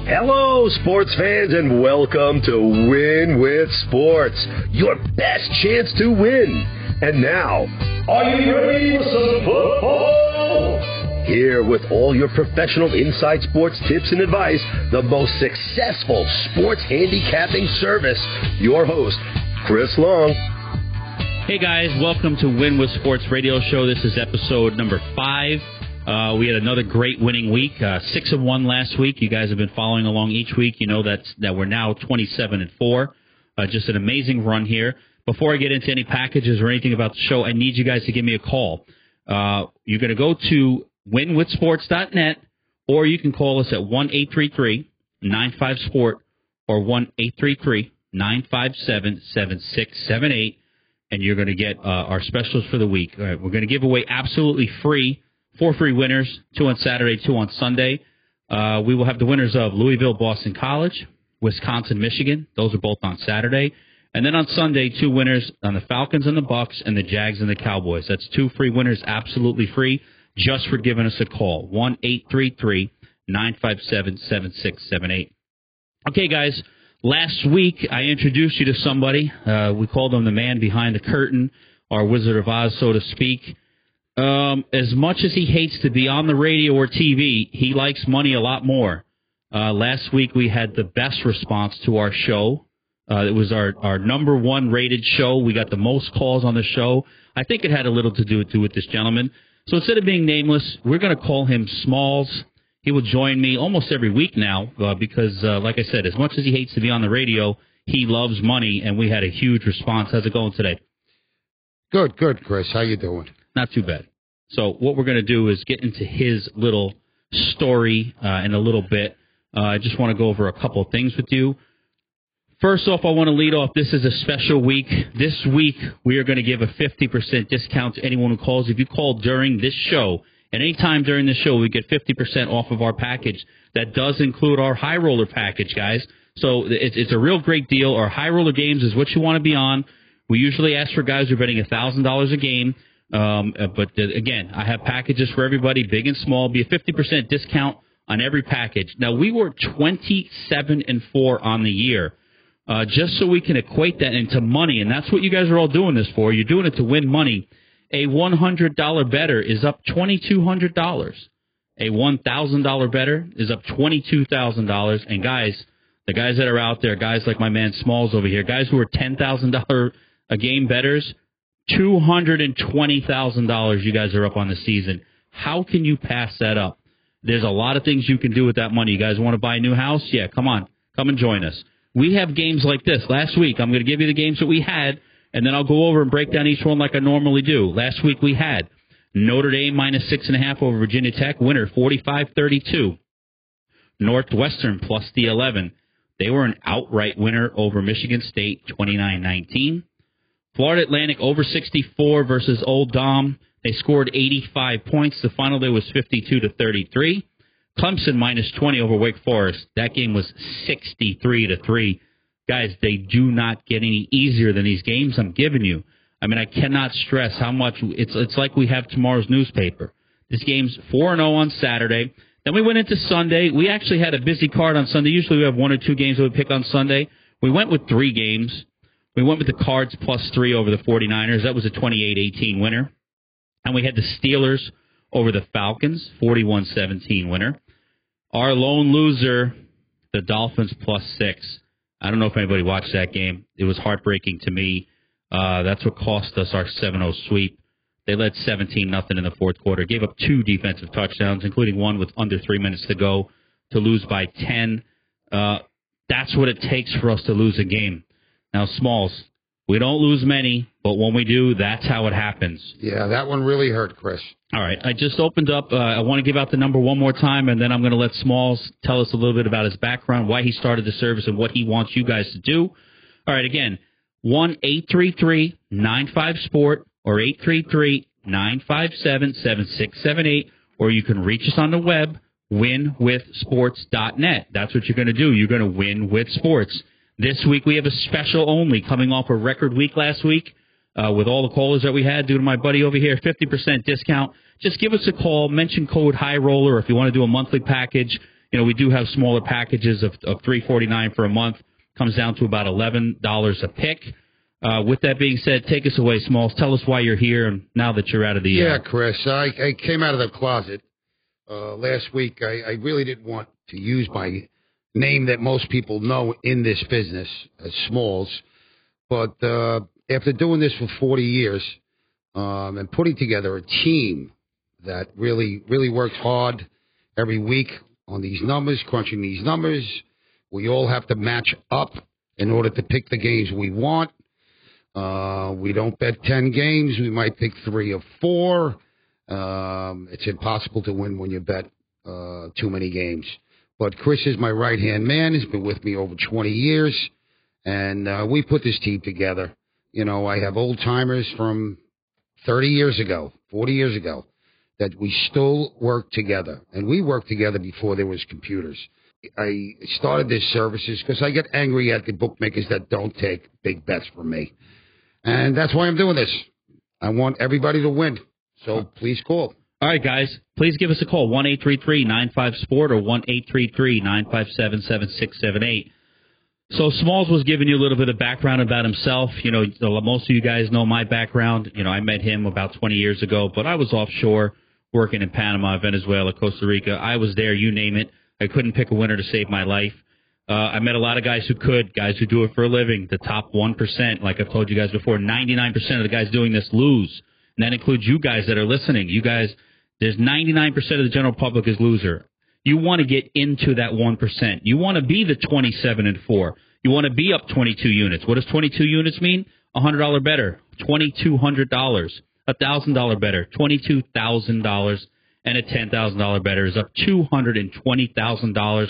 Hello, sports fans, and welcome to Win with Sports, your best chance to win. And now, are you ready for some football? Here with all your professional inside sports tips and advice, the most successful sports handicapping service, your host, Chris Long. Hey guys, welcome to Win with Sports Radio Show. This is episode number 5. We had another great winning week, 6-1 last week. You guys have been following along each week. You know that we're now 27-4. Just an amazing run here. Before I get into any packages or anything about the show, I need you guys to give me a call. You're going to go to winwithsports.net, or you can call us at 1-833-95-SPORT or 1-833-957-7678, and you're going to get our specials for the week. All right, we're going to give away absolutely free 4 free winners, 2 on Saturday, 2 on Sunday. We will have the winners of Louisville, Boston College, Wisconsin, Michigan. Those are both on Saturday. And then on Sunday, 2 winners on the Falcons and the Bucks and the Jags and the Cowboys. That's 2 free winners, absolutely free, just for giving us a call. 1-833-957-7678. Okay, guys, last week I introduced you to somebody. We called him the man behind the curtain, our Wizard of Oz, so to speak. As much as he hates to be on the radio or TV, he likes money a lot more. Last week we had the best response to our show. It was our number 1 rated show. We got the most calls on the show. I think it had a little to do with this gentleman. So instead of being nameless, we're going to call him Smalls. He will join me almost every week now because, like I said, as much as he hates to be on the radio, he loves money, and we had a huge response. How's it going today? Good, Chris. How you doing? Not too bad. So what we're going to do is get into his little story in a little bit. I just want to go over a couple of things with you. First off, I want to lead off. This is a special week. This week, we are going to give a 50% discount to anyone who calls. If you call during this show, at any time during the show, we get 50% off of our package. That does include our high roller package, guys. So it's a real great deal. Our high roller games is what you want to be on. We usually ask for guys who are betting $1,000 a game. But again, I have packages for everybody, big and small. Be a 50% discount on every package. Now, we were 27-4 on the year, just so we can equate that into money, and that's what you guys are all doing this for. You're doing it to win money. A $100 better is up $2,200. A $1,000 better is up $22,000. And guys, the guys that are out there, guys like my man Smalls over here, guys who are $10,000 a game bettors, $220,000 you guys are up on the season. How can you pass that up? There's a lot of things you can do with that money. You guys want to buy a new house? Yeah, come on. Come and join us. We have games like this. Last week, I'm going to give you the games that we had, and then I'll go over and break down each one like I normally do. Last week we had Notre Dame minus 6.5 over Virginia Tech. Winner 45-32. Northwestern plus the 11. They were an outright winner over Michigan State 29-19. Florida Atlantic over 64 versus Old Dom. They scored 85 points. The final day was 52-33. Clemson minus 20 over Wake Forest. That game was 63-3. Guys, they do not get any easier than these games I'm giving you. I mean, I cannot stress how much it's like we have tomorrow's newspaper. This game's 4-0 on Saturday. Then we went into Sunday. We actually had a busy card on Sunday. Usually we have 1 or 2 games that we pick on Sunday. We went with 3 games. We went with the Cards plus 3 over the 49ers. That was a 28-18 winner. And we had the Steelers over the Falcons, 41-17 winner. Our lone loser, the Dolphins plus 6. I don't know if anybody watched that game. It was heartbreaking to me. That's what cost us our 7-0 sweep. They led 17-0 in the fourth quarter. Gave up 2 defensive touchdowns, including one with under 3 minutes to go, to lose by 10. That's what it takes for us to lose a game. Now, Smalls, we don't lose many, but when we do, that's how it happens. Yeah, that one really hurt, Chris. All right, I just opened up. I want to give out the number one more time, and then I'm going to let Smalls tell us a little bit about his background, why he started the service, and what he wants you guys to do. All right, again, 1-833-95-SPORT or 833-957-7678, or you can reach us on the web, winwithsports.net. That's what you're going to do. You're going to win with sports. This week we have a special only coming off a record week last week with all the callers that we had due to my buddy over here, 50% discount. Just give us a call, mention code High Roller, or if you want to do a monthly package, we do have smaller packages of $3.49 for a month. Comes down to about $11 a pick. With that being said, take us away, Smalls. Tell us why you're here and now that you're out of the... Yeah, Chris, I came out of the closet last week. I really didn't want to use my name that most people know in this business as Smalls. But after doing this for 40 years and putting together a team that really, really works hard every week on these numbers, crunching these numbers, we all have to match up in order to pick the games we want. We don't bet 10 games. We might pick 3 or 4. It's impossible to win when you bet too many games. But Chris is my right-hand man. He's been with me over 20 years. And we put this team together. I have old-timers from 30 years ago, 40 years ago, that we still work together. And we worked together before there was computers. I started this services because I get angry at the bookmakers that don't take big bets from me. And that's why I'm doing this. I want everybody to win. So please call. All right, guys. Please give us a call, 1-833-95-SPORT or 1-833-957-7678. So Smalls was giving you a little bit of background about himself. Most of you guys know my background. I met him about 20 years ago, but I was offshore working in Panama, Venezuela, Costa Rica. I was there, you name it. I couldn't pick a winner to save my life. I met a lot of guys who could, guys who do it for a living, the top 1%. Like I've told you guys before, 99% of the guys doing this lose. And that includes you guys that are listening. You guys, there's 99% of the general public is loser. You want to get into that 1%. You want to be the 27-4. You want to be up 22 units. What does 22 units mean? $100 better, $2,200. $1,000 better, $22,000. And a $10,000 better is up $220,000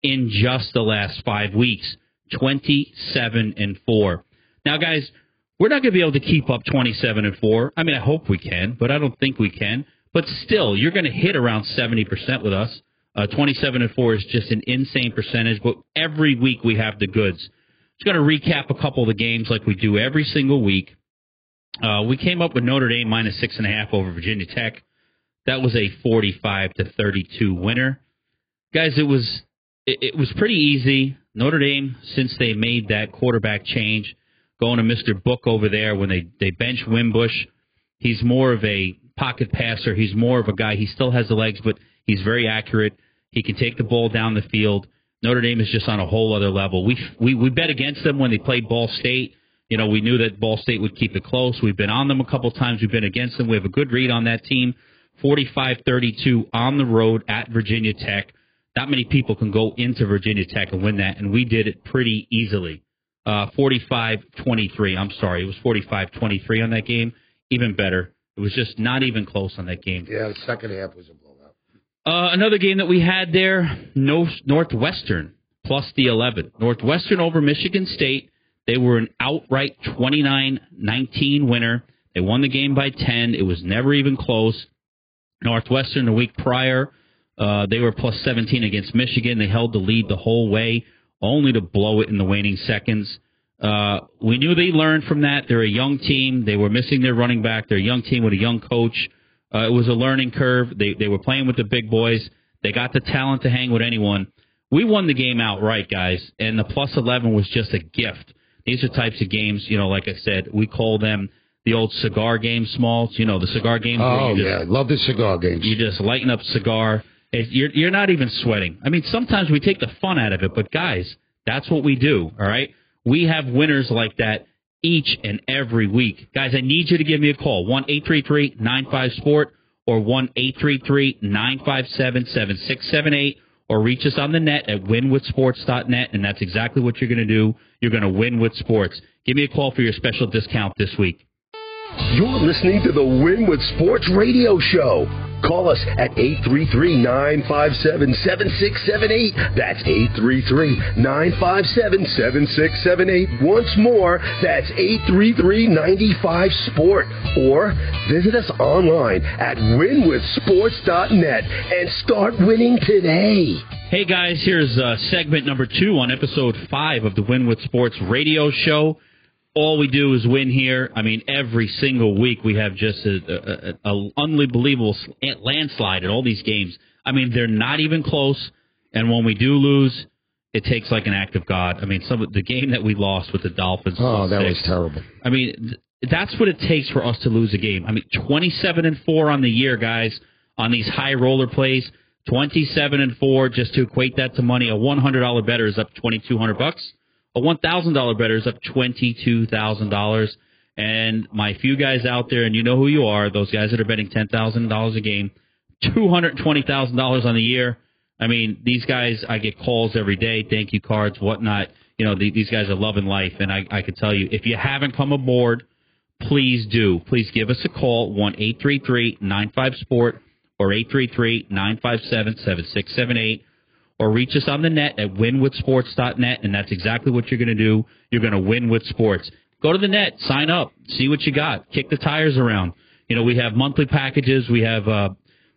in just the last 5 weeks. 27-4. Now, guys, we're not going to be able to keep up 27-4. I mean, I hope we can, but I don't think we can. But still, you're going to hit around 70% with us. 27-4 is just an insane percentage, but every week we have the goods. Just going to recap a couple of the games like we do every single week. We came up with Notre Dame minus 6.5 over Virginia Tech. That was a 45-32 winner. Guys, it was pretty easy. Notre Dame, since they made that quarterback change, going to Mr. Book over there when they bench Wimbush, he's more of a pocket passer. He's more of a guy. He still has the legs, but he's very accurate. He can take the ball down the field. Notre Dame is just on a whole other level. We bet against them when they played Ball State. We knew that Ball State would keep it close. We've been on them a couple times. We've been against them. We have a good read on that team. 45-32 on the road at Virginia Tech. Not many people can go into Virginia Tech and win that, and we did it pretty easily. 45-23. I'm sorry. It was 45-23 on that game. Even better. It was just not even close on that game. Yeah, the second half was a blowout. Another game that we had there, Northwestern plus the 11. Northwestern over Michigan State. They were an outright 29-19 winner. They won the game by 10. It was never even close. Northwestern the week prior, they were plus 17 against Michigan. They held the lead the whole way, only to blow it in the waning seconds. We knew they learned from that. They're a young team. They were missing their running back. They're a young team with a young coach. It was a learning curve. They were playing with the big boys. They got the talent to hang with anyone. We won the game outright, guys, and the plus 11 was just a gift. These are types of games, like I said, we call them the old cigar game, Smalls. The cigar games. Oh, yeah, I love the cigar games. You just lighten up cigar. You're not even sweating. I mean, sometimes we take the fun out of it, but, guys, that's what we do, all right? We have winners like that each and every week. Guys, I need you to give me a call, 1-833-95-SPORT or 1-833-957-7678, or reach us on the net at winwithsports.net, and that's exactly what you're going to do. You're going to win with sports. Give me a call for your special discount this week. You're listening to the Win with Sports radio show. Call us at 833-957-7678. That's 833-957-7678. Once more, that's 833-95-SPORT. Or visit us online at winwithsports.net and start winning today. Hey, guys, here's segment number 2 on episode 5 of the Win with Sports radio show. All we do is win here. I mean, every single week we have just an unbelievable landslide in all these games. I mean, they're not even close. And when we do lose, it takes like an act of God. I mean, the game that we lost with the Dolphins. Oh, that was terrible. I mean, that's what it takes for us to lose a game. I mean, 27-4 on the year, guys, on these high roller plays. 27-4, just to equate that to money. A $100 better is up $2,200. A $1,000 better is up $22,000. And my few guys out there, and you know who you are, those guys that are betting $10,000 a game, $220,000 on the year. I mean, these guys, I get calls every day, thank you cards, whatnot. You know, these guys are loving life. And I can tell you, if you haven't come aboard, please do. Please give us a call, 1-833-95-SPORT. or 833-957-7678, or reach us on the net at winwithsports.net, and that's exactly what you're going to do. You're going to win with sports. Go to the net, sign up, see what you got, kick the tires around. You know, we have monthly packages, we have a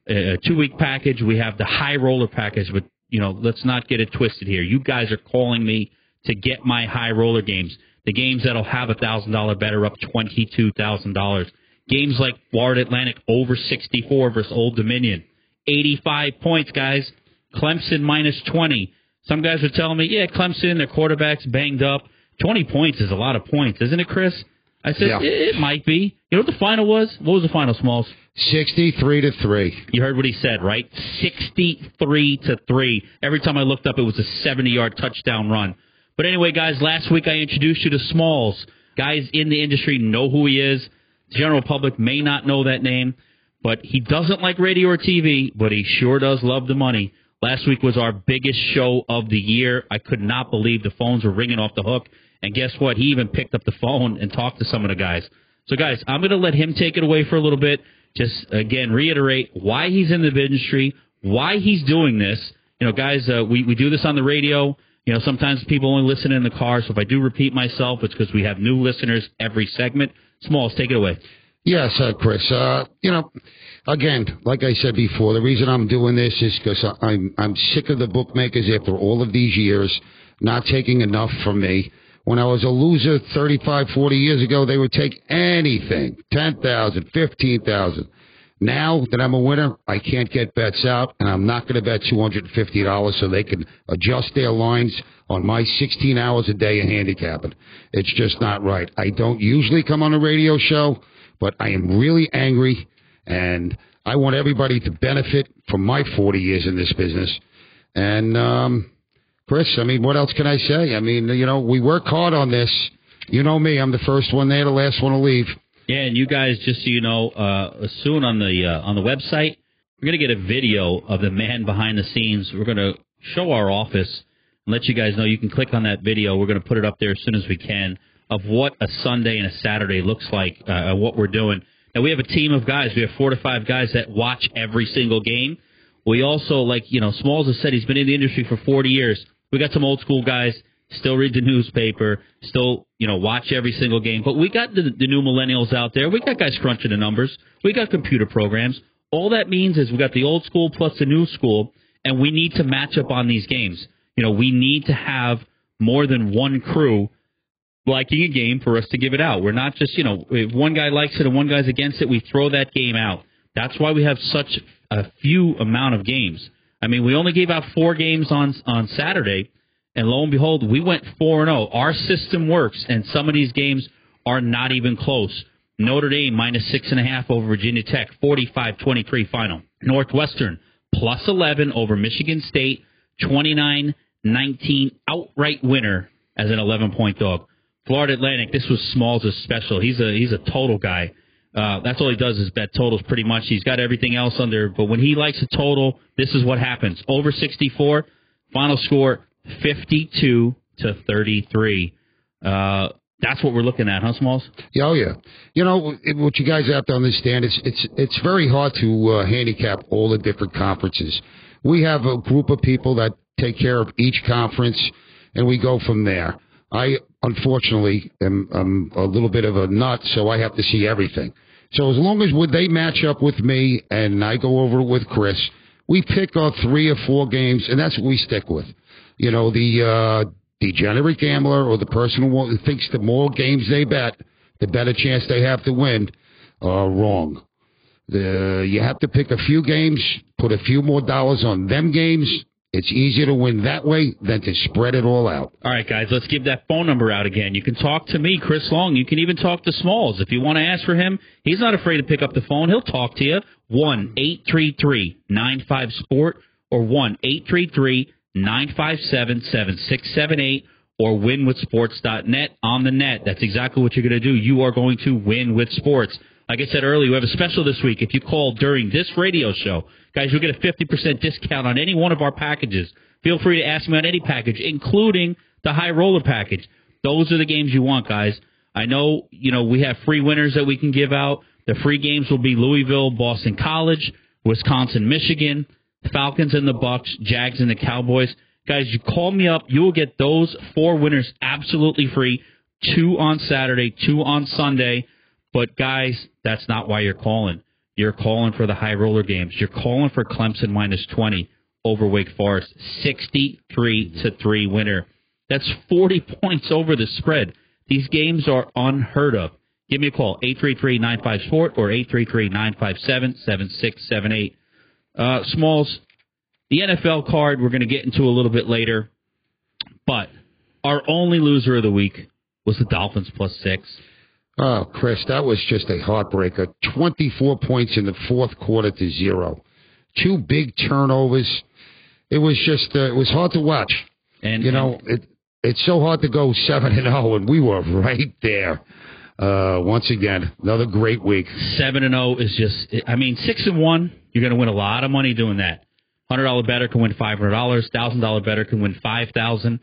2-week package, we have the high roller package, but, you know, let's not get it twisted here. You guys are calling me to get my high roller games, the games that'll have $1,000 better up $22,000. Games like Florida Atlantic over 64 versus Old Dominion. 85 points, guys. Clemson minus 20. Some guys are telling me, yeah, Clemson, their quarterback's banged up. 20 points is a lot of points, isn't it, Chris? I said, yeah. It might be. You know what the final was? What was the final, Smalls? 63-3. You heard what he said, right? 63-3. Every time I looked up, it was a 70-yard touchdown run. But anyway, guys, last week I introduced you to Smalls. Guys in the industry know who he is. The general public may not know that name, but he doesn't like radio or TV, but he sure does love the money. Last week was our biggest show of the year. I could not believe the phones were ringing off the hook. And guess what? He even picked up the phone and talked to some of the guys. So, guys, I'm going to let him take it away for a little bit. Just, again, reiterate why he's in the industry, why he's doing this. You know, guys, we do this on the radio. You know, sometimes people only listen in the car. So if I do repeat myself, it's because we have new listeners every segment. Smalls, take it away. Yes, Chris. You know, again, like I said before, the reason I'm doing this is because I'm sick of the bookmakers after all of these years not taking enough from me. When I was a loser 35, 40 years ago, they would take anything, 10,000, 15,000. Now that I'm a winner, I can't get bets out, and I'm not going to bet $250 so they can adjust their lines on my 16 hours a day of handicapping. It's just not right. I don't usually come on a radio show, but I am really angry, and I want everybody to benefit from my 40 years in this business. And, Chris, I mean, what else can I say? I mean, you know, we work hard on this. You know me, I'm the first one there, the last one to leave. Yeah, and you guys, just so you know, soon on the website, we're going to get a video of the man behind the scenes. We're going to show our office and let you guys know. You can click on that video. We're going to put it up there as soon as we can of what a Sunday and a Saturday looks like, what we're doing. Now, we have a team of guys. We have 4 to 5 guys that watch every single game. We also, like, you know, Smalls has said he's been in the industry for 40 years. We got some old school guys, still read the newspaper, still, you know, watch every single game. But we got the new millennials out there. We got guys crunching the numbers. We got computer programs. All that means is we got the old school plus the new school, and we need to match up on these games. You know, we need to have more than one crew liking a game for us to give it out. We're not just, you know, if one guy likes it and one guy's against it, we throw that game out. That's why we have such a few amount of games. I mean, we only gave out 4 games on Saturday, and lo and behold, we went 4-0. Our system works, and some of these games are not even close. Notre Dame minus 6.5 over Virginia Tech, 45-23 final. Northwestern plus 11 over Michigan State, 29-19 outright winner as an 11-point dog. Florida Atlantic, this was Smalls' special. He's a total guy. That's all he does is bet totals pretty much. He's got everything else under, but when he likes a total, this is what happens. Over 64, final score 52-33. That's what we're looking at, huh, Smalls? Oh, yeah. You know, what you guys have to understand, it's very hard to handicap all the different conferences. We have a group of people that take care of each conference, and we go from there. I, unfortunately, am a little bit of a nut, so I have to see everything. So as long as they match up with me and I go over with Chris, we pick our 3 or 4 games, and that's what we stick with. You know, the degenerate gambler or the person who thinks the more games they bet, the better chance they have to win, are wrong. You have to pick a few games, put a few more dollars on them games, It's easier to win that way than to spread it all out. All right, guys, let's give that phone number out again. You can talk to me, Chris Long. You can even talk to Smalls. If you want to ask for him, he's not afraid to pick up the phone. He'll talk to you. 1-833-95-SPORT or 1-833-957-7678 or winwithsports.net on the net. That's exactly what you're going to do. You are going to win with sports. Like I said earlier, we have a special this week. If you call during this radio show, guys, you'll get a 50% discount on any one of our packages. Feel free to ask me on any package, including the high roller package. Those are the games you want, guys. I know, we have free winners that we can give out. The free games will be Louisville, Boston College, Wisconsin, Michigan, Falcons and the Bucks, Jags and the Cowboys. Guys, you call me up. You will get those 4 winners absolutely free. 2 on Saturday, 2 on Sunday. But, guys, that's not why you're calling. You're calling for the high roller games. You're calling for Clemson -20 over Wake Forest. 63-3 winner. That's 40 points over the spread. These games are unheard of. Give me a call, 833-95-SPORT or 833-957-7678. Smalls, the NFL card we're going to get into a little bit later, but our only loser of the week was the Dolphins +6. Oh, Chris, that was just a heartbreaker. 24 points in the fourth quarter to 0. 2 big turnovers. It was just, it was hard to watch. And it's so hard to go 7-0, and we were right there. Once again, another great week. 7-0 is just, 6-1, you're going to win a lot of money doing that. $100 better can win $500. $1,000 better can win $5,000.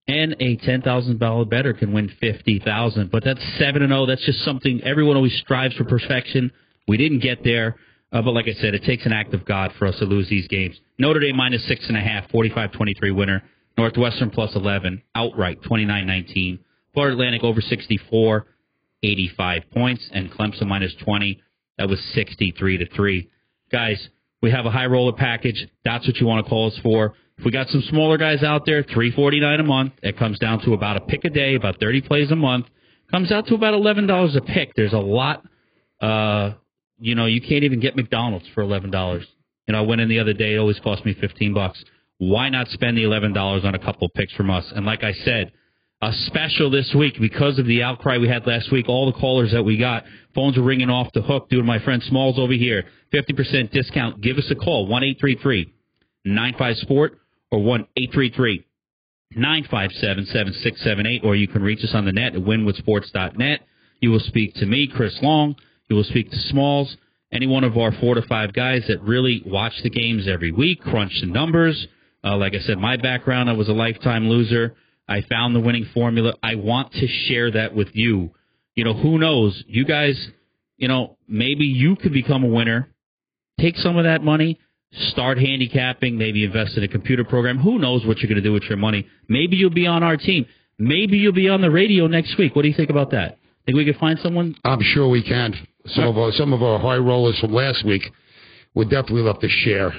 And a $10,000 better can win $50,000. But that's 7-0. That's just something everyone always strives for perfection. We didn't get there. But like I said, it takes an act of God for us to lose these games. Notre Dame -6.5, 45-23 winner. Northwestern +11, outright 29-19. Florida Atlantic over 64, 85 points. And Clemson -20, that was 63-3. Guys, we have a high roller package. That's what you want to call us for. If we got some smaller guys out there, $349 a month. It comes down to about a pick a day, about 30 plays a month. Comes out to about $11 a pick. There's a lot. You can't even get McDonald's for $11. I went in the other day. It always cost me $15. Why not spend the $11 on a couple of picks from us? And like I said, a special this week because of the outcry we had last week. All the callers that we got, phones are ringing off the hook due to my friend Smalls over here. 50% discount. Give us a call, 1-833-95-SPORT or 1-833-957-7678, or you can reach us on the net at winwithsports.net. You will speak to me, Chris Long. You will speak to Smalls, any one of our 4 to 5 guys that really watch the games every week, crunch the numbers. Like I said, my background, I was a lifetime loser. I found the winning formula. I want to share that with you. Who knows? You guys, maybe you could become a winner. Take some of that money, start handicapping, maybe invest in a computer program. Who knows what you're going to do with your money? Maybe you'll be on our team. Maybe you'll be on the radio next week. What do you think about that? Think we could find someone? I'm sure we can. Some of our high rollers from last week would definitely love to share.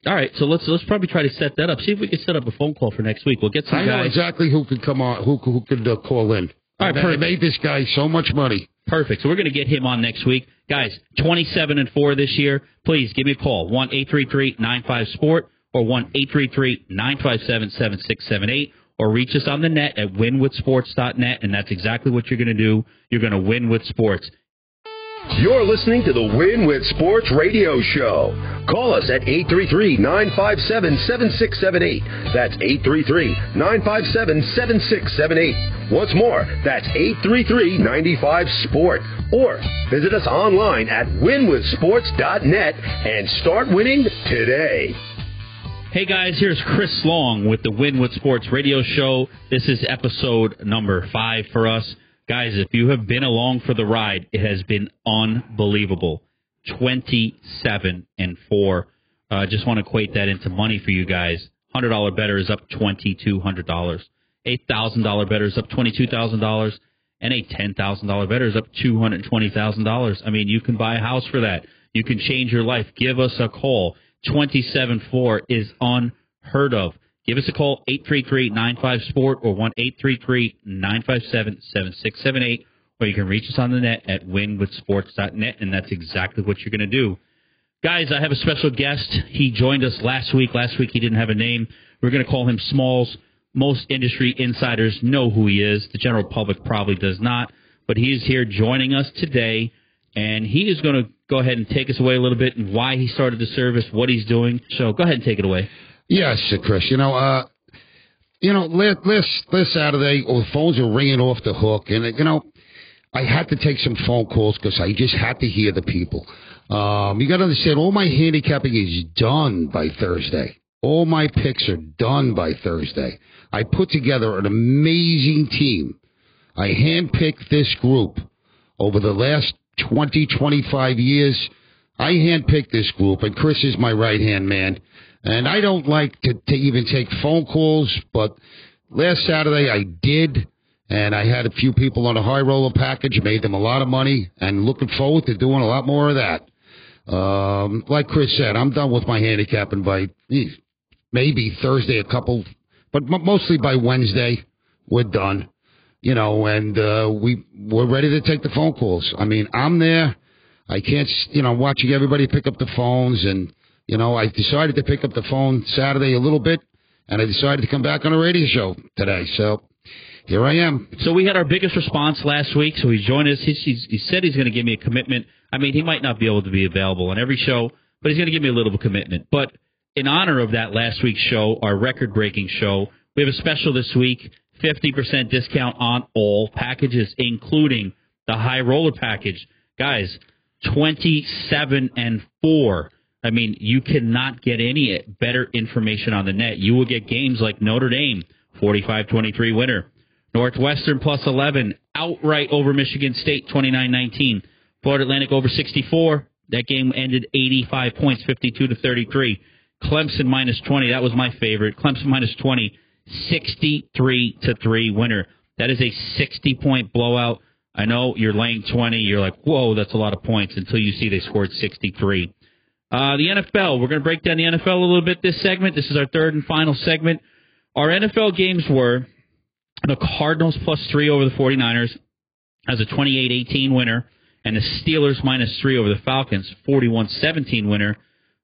All right, so let's probably try to set that up. See if we can set up a phone call for next week. We'll get some guys. I know exactly who could come on, who could call in. All right, perfect. I made this guy so much money. Perfect. So we're going to get him on next week. Guys, 27-4 this year. Please give me a call, 1-833-95-SPORT or 1-833-957-7678, or reach us on the net at winwithsports.net, and that's exactly what you're going to do. You're going to win with sports. You're listening to the Win with Sports radio show. Call us at 833-957-7678. That's 833-957-7678. Once more, that's 833-95-SPORT. Or visit us online at winwithsports.net and start winning today. Hey guys, here's Chris Long with the Win with Sports radio show. This is episode number 5 for us. Guys, if you have been along for the ride, it has been unbelievable. 27-4. Just want to equate that into money for you guys. $100 better is up $2,200. $8,000 better is up $22,000. And a $10,000 better is up $220,000. I mean, you can buy a house for that. You can change your life. Give us a call. 27-4 is unheard of. Give us a call, 833-95-SPORT or 1-833-957-7678, or you can reach us on the net at winwithsports.net, and that's exactly what you're going to do. Guys, I have a special guest. He joined us last week. Last week he didn't have a name. We're going to call him Smalls. Most industry insiders know who he is. The general public probably does not. But he is here joining us today, and he is going to go ahead and take us away a little bit and why he started the service, what he's doing. So go ahead and take it away. Yes, Chris. Last Saturday, the phones were ringing off the hook, and I had to take some phone calls because I just had to hear the people. You got to understand, all my handicapping is done by Thursday. All my picks are done by Thursday. I put together an amazing team. I handpicked this group over the last 20, 25 years. I handpicked this group, and Chris is my right-hand man. And I don't like to even take phone calls, but last Saturday I did, and I had a few people on a high roller package, made them a lot of money, and looking forward to doing a lot more of that. Like Chris said, I'm done with my handicapping by maybe Thursday, but mostly by Wednesday, we're done. And we're ready to take the phone calls. I mean, I'm there. I can't, watching everybody pick up the phones, and I decided to pick up the phone Saturday a little bit, and I decided to come back on a radio show today. So here I am. So we had our biggest response last week, so he joined us. He said he's going to give me a commitment. I mean, he might not be able to be available on every show, but he's going to give me a little bit of commitment. But in honor of that last week's show, our record-breaking show, we have a special this week, 50% discount on all packages, including the high roller package. Guys, 27 and 4. I mean, you cannot get any better information on the net. You will get games like Notre Dame, 45-23 winner. Northwestern plus 11, outright over Michigan State, 29-19. Florida Atlantic over 64. That game ended 85 points, 52-33. Clemson minus 20. That was my favorite. Clemson minus 20, 63-3 winner. That is a 60-point blowout. I know you're laying 20. You're like, whoa, that's a lot of points until you see they scored 63. The NFL, we're going to break down the NFL a little bit this segment. This is our third and final segment. Our NFL games were the Cardinals plus 3 over the 49ers as a 28-18 winner, and the Steelers minus 3 over the Falcons, 41-17 winner.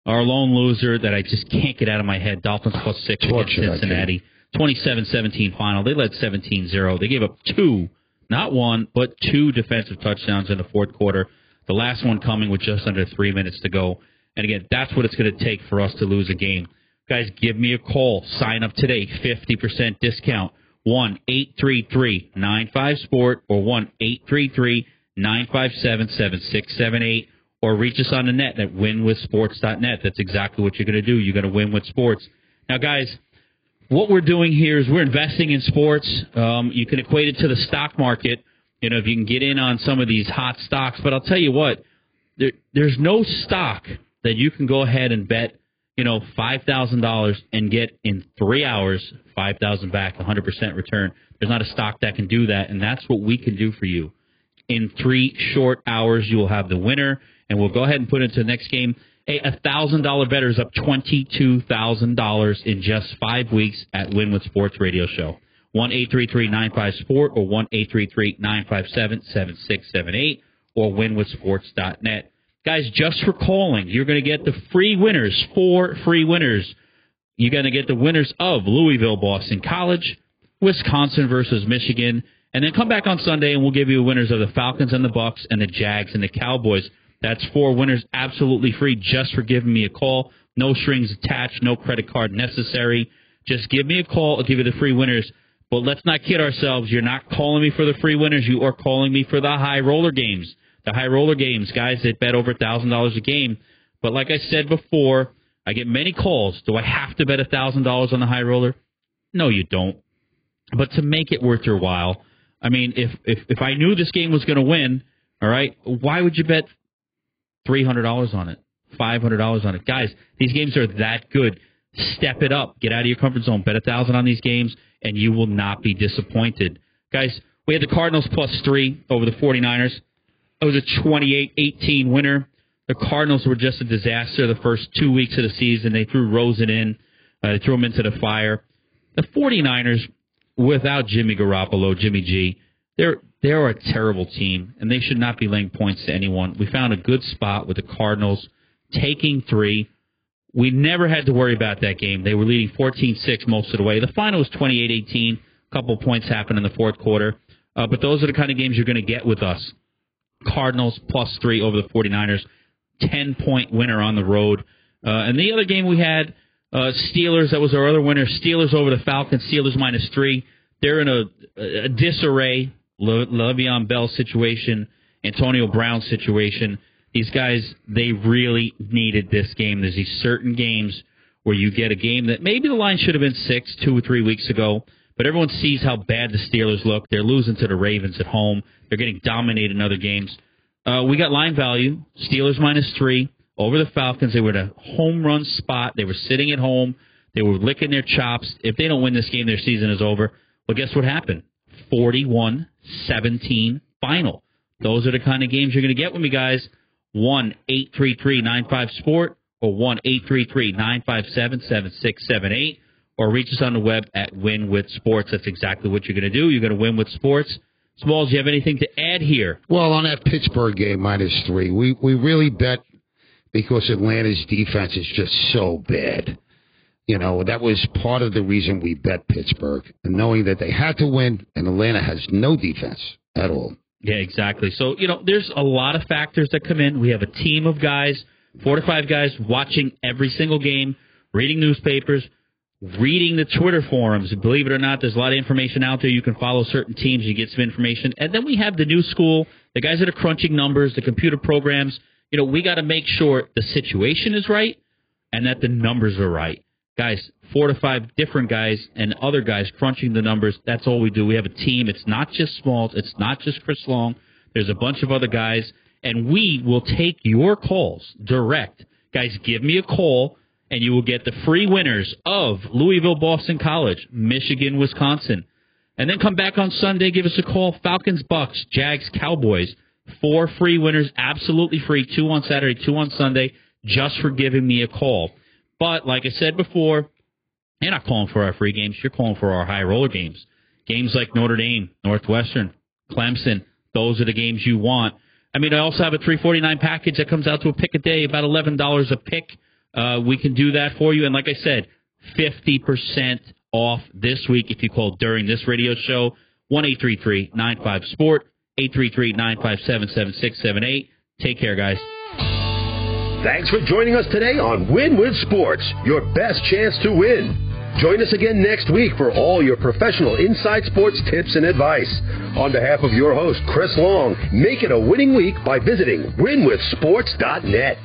Our lone loser that I just can't get out of my head, Dolphins plus 6 against Cincinnati, 27-17 final. They led 17-0. They gave up 2, not 1, but 2 defensive touchdowns in the fourth quarter. The last one coming with just under 3 minutes to go. And again, that's what it's going to take for us to lose a game. Guys, give me a call. Sign up today. 50% discount. 1-833-95-SPORT or 1-833-957-7678. Or reach us on the net at winwithsports.net. That's exactly what you're going to do. You're going to win with sports. Now, guys, what we're doing here is we're investing in sports. You can equate it to the stock market, if you can get in on some of these hot stocks. But I'll tell you what, there's no stock that you can go ahead and bet, $5,000 and get in 3 hours, $5,000 back, 100% return. There's not a stock that can do that, and that's what we can do for you. In 3 short hours, you will have the winner, and we'll go ahead and put it into the next game. A $1,000 better is up $22,000 in just 5 weeks at Win with Sports Radio Show. 1-833-95-SPORT or 1-833-957-7678 or winwithsports.net. Guys, just for calling, you're going to get the free winners, 4 free winners. You're going to get the winners of Louisville, Boston College, Wisconsin versus Michigan, and then come back on Sunday and we'll give you winners of the Falcons and the Bucks and the Jags and the Cowboys. That's 4 winners absolutely free just for giving me a call. No strings attached, no credit card necessary. Just give me a call. I'll give you the free winners. But let's not kid ourselves. You're not calling me for the free winners. You are calling me for the high roller games. The high roller games, guys that bet over $1,000 a game. But like I said before, I get many calls. Do I have to bet $1,000 on the high roller? No, you don't. But to make it worth your while, I mean, if I knew this game was going to win, all right, why would you bet $300 on it, $500 on it? Guys, these games are that good. Step it up. Get out of your comfort zone. Bet $1,000 on these games, and you will not be disappointed. Guys, we had the Cardinals plus 3 over the 49ers. It was a 28-18 winner. The Cardinals were just a disaster the first 2 weeks of the season. They threw Rosen in. They threw him into the fire. The 49ers, without Jimmy Garoppolo, Jimmy G, they're a terrible team, and they should not be laying points to anyone. We found a good spot with the Cardinals taking 3. We never had to worry about that game. They were leading 14-6 most of the way. The final was 28-18. A couple of points happened in the fourth quarter. But those are the kind of games you're going to get with us. Cardinals +3 over the 49ers. 10-point winner on the road. And the other game we had, Steelers, that was our other winner. Steelers over the Falcons. Steelers -3. They're in a disarray. Le'Veon Bell situation, Antonio Brown situation. These guys, they really needed this game. There's these certain games where you get a game that maybe the line should have been 6 2 or 3 weeks ago, but everyone sees how bad the Steelers look. They're losing to the Ravens at home. They're getting dominated in other games. We got line value, Steelers -3 over the Falcons. They were at a home run spot. They were sitting at home. They were licking their chops. If they don't win this game, their season is over. Well, guess what happened? 41-17 final. Those are the kind of games you're going to get with me, guys. 1-833-95-SPORT or 1-833-957-7678, or reach us on the web at Win With Sports. That's exactly what you're going to do. You're going to win with sports. Smalls, do you have anything to add here? Well, on that Pittsburgh game, -3, we really bet because Atlanta's defense is just so bad. You know, that was part of the reason we bet Pittsburgh, and knowing that they had to win, and Atlanta has no defense at all. Yeah, exactly. So, there's a lot of factors that come in. We have a team of guys, 4 to 5 guys, watching every single game, reading newspapers, reading the Twitter forums. Believe it or not, there's a lot of information out there. You can follow certain teams, you get some information. And then we have the new school, the guys that are crunching numbers, the computer programs. We got to make sure the situation is right and that the numbers are right. Guys, 4 to 5 different guys and other guys crunching the numbers. That's all we do. We have a team. It's not just Smalls. It's not just Chris Long. There's a bunch of other guys, and we will take your calls direct. Guys, give me a call, and you will get the free winners of Louisville, Boston College, Michigan, Wisconsin. And then come back on Sunday, give us a call, Falcons, Bucks, Jags, Cowboys. 4 free winners, absolutely free, 2 on Saturday, 2 on Sunday, just for giving me a call. But like I said before, you're not calling for our free games. You're calling for our high roller games. Games like Notre Dame, Northwestern, Clemson. Those are the games you want. I also have a $349 package that comes out to a pick a day, about $11 a pick. We can do that for you. And like I said, 50% off this week if you call during this radio show. 1-833-95-SPORT, 833-957-7678. Take care, guys. Thanks for joining us today on Win With Sports, your best chance to win. Join us again next week for all your professional inside sports tips and advice. On behalf of your host, Chris Long, make it a winning week by visiting winwithsports.net.